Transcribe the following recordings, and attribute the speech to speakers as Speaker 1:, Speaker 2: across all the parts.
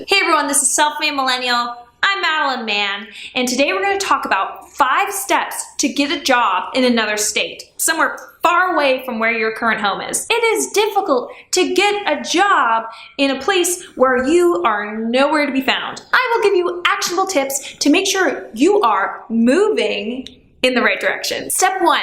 Speaker 1: Hey everyone, this is Self-Made Millennial. I'm Madeline Mann, and today we're going to talk about 5 steps to get a job in another state, somewhere far away from where your current home is. It is difficult to get a job in a place where you are nowhere to be found. I will give you actionable tips to make sure you are moving in the right direction. Step 1.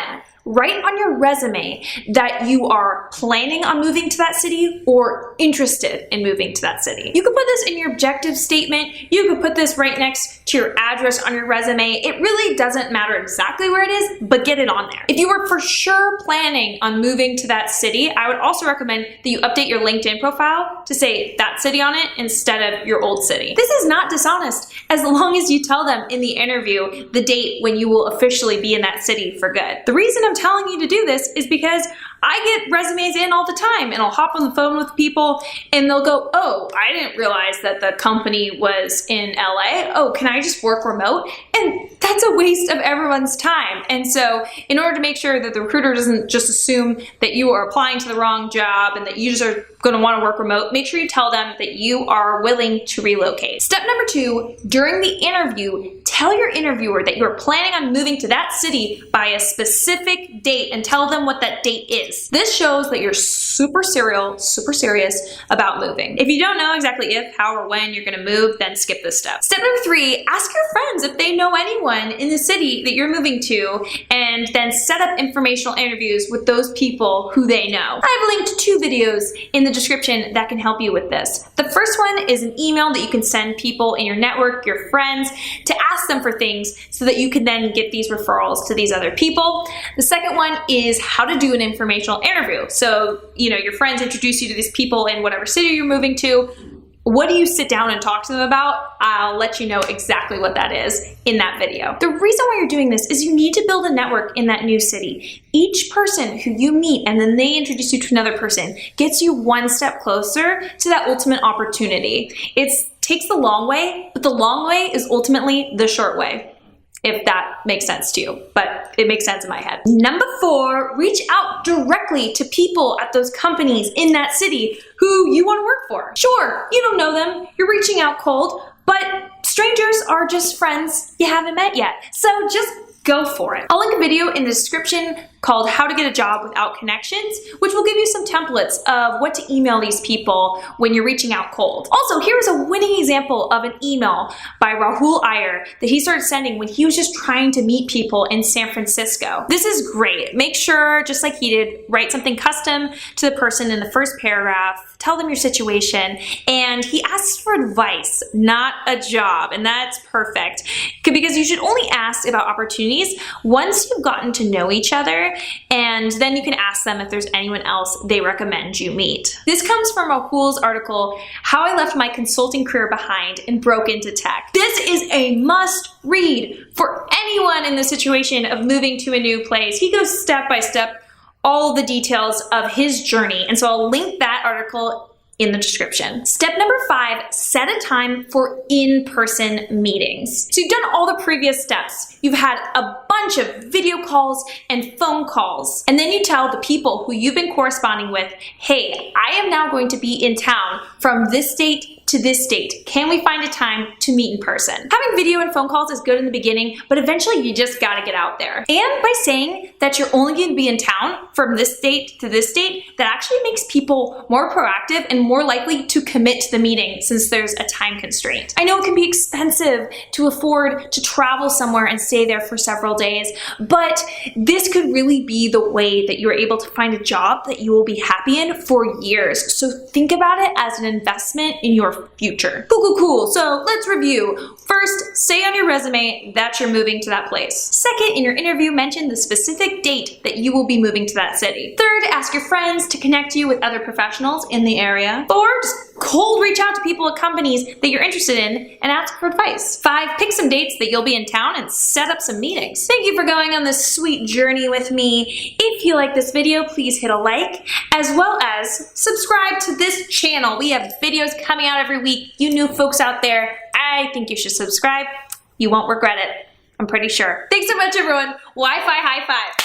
Speaker 1: Write on your resume that you are planning on moving to that city or interested in moving to that city. You could put this in your objective statement. You could put this right next to your address on your resume. It really doesn't matter exactly where it is, but get it on there. If you were for sure planning on moving to that city, I would also recommend that you update your LinkedIn profile to say that city on it instead of your old city. This is not dishonest as long as you tell them in the interview the date when you will officially be in that city for good. The reason I'm telling you to do this is because I get resumes in all the time, and I'll hop on the phone with people and they'll go, oh, I didn't realize that the company was in LA. Oh, can I just work remote? And that's a waste of everyone's time. And so in order to make sure that the recruiter doesn't just assume that you are applying to the wrong job and that you just are going to want to work remote, make sure you tell them that you are willing to relocate. Step number 2, during the interview, tell your interviewer that you're planning on moving to that city by a specific date and tell them what that date is. This shows that you're super serious about moving. If you don't know exactly if, how, or when you're gonna move, then skip this step. Step number 3, ask your friends if they know anyone in the city that you're moving to, and then set up informational interviews with those people who they know. I've linked 2 videos in the description that can help you with this. The first one is an email that you can send people in your network, your friends, to ask them for things so that you can then get these referrals to these other people. The second one is how to do an informational interview. So, your friends introduce you to these people in whatever city you're moving to. What do you sit down and talk to them about? I'll let you know exactly what that is in that video. The reason why you're doing this is you need to build a network in that new city. Each person who you meet and then they introduce you to another person gets you one step closer to that ultimate opportunity. It takes the long way, but the long way is ultimately the short way, if that makes sense to you, but it makes sense in my head. Number 4, reach out directly to people at those companies in that city who you want to work for. Sure, you don't know them, you're reaching out cold, but strangers are just friends you haven't met yet, so just go for it. I'll link a video in the description called How to Get a Job Without Connections, which will give you some templates of what to email these people when you're reaching out cold. Also, here's a winning example of an email by Rahul Iyer that he started sending when he was just trying to meet people in San Francisco. This is great. Make sure, just like he did, write something custom to the person in the first paragraph, tell them your situation, and he asks for advice, not a job, and that's perfect because you should only ask about opportunities once you've gotten to know each other, and then you can ask them if there's anyone else they recommend you meet. This comes from Rahul's article, How I Left My Consulting Career Behind and Broke into Tech. This is a must read for anyone in the situation of moving to a new place. He goes step by step, all the details of his journey, and so I'll link that article in the description. Step number 5, set a time for in-person meetings. So you've done all the previous steps. You've had a bunch of video calls and phone calls, and then you tell the people who you've been corresponding with, hey, I am now going to be in town from this date to this date. Can we find a time to meet in person? Having video and phone calls is good in the beginning, but eventually you just gotta get out there. And by saying that you're only gonna be in town from this date to this date, that actually makes people more proactive and more likely to commit to the meeting since there's a time constraint. I know it can be expensive to afford to travel somewhere and stay there for several days, but this could really be the way that you're able to find a job that you will be happy in for years. So think about it as an investment in your future. Cool. So let's review. First, say on your resume that you're moving to that place. Second, in your interview, mention the specific date that you will be moving to that city. Third, ask your friends to connect you with other professionals in the area. 4, just cold reach out to people at companies that you're interested in and ask for advice. 5, pick some dates that you'll be in town and set up some meetings. Thank you for going on this sweet journey with me. If you like this video, please hit a like, as well as subscribe to this channel. We have videos coming out every week. You new folks out there, I think you should subscribe. You won't regret it. I'm pretty sure. Thanks so much, everyone. Wi-Fi high five.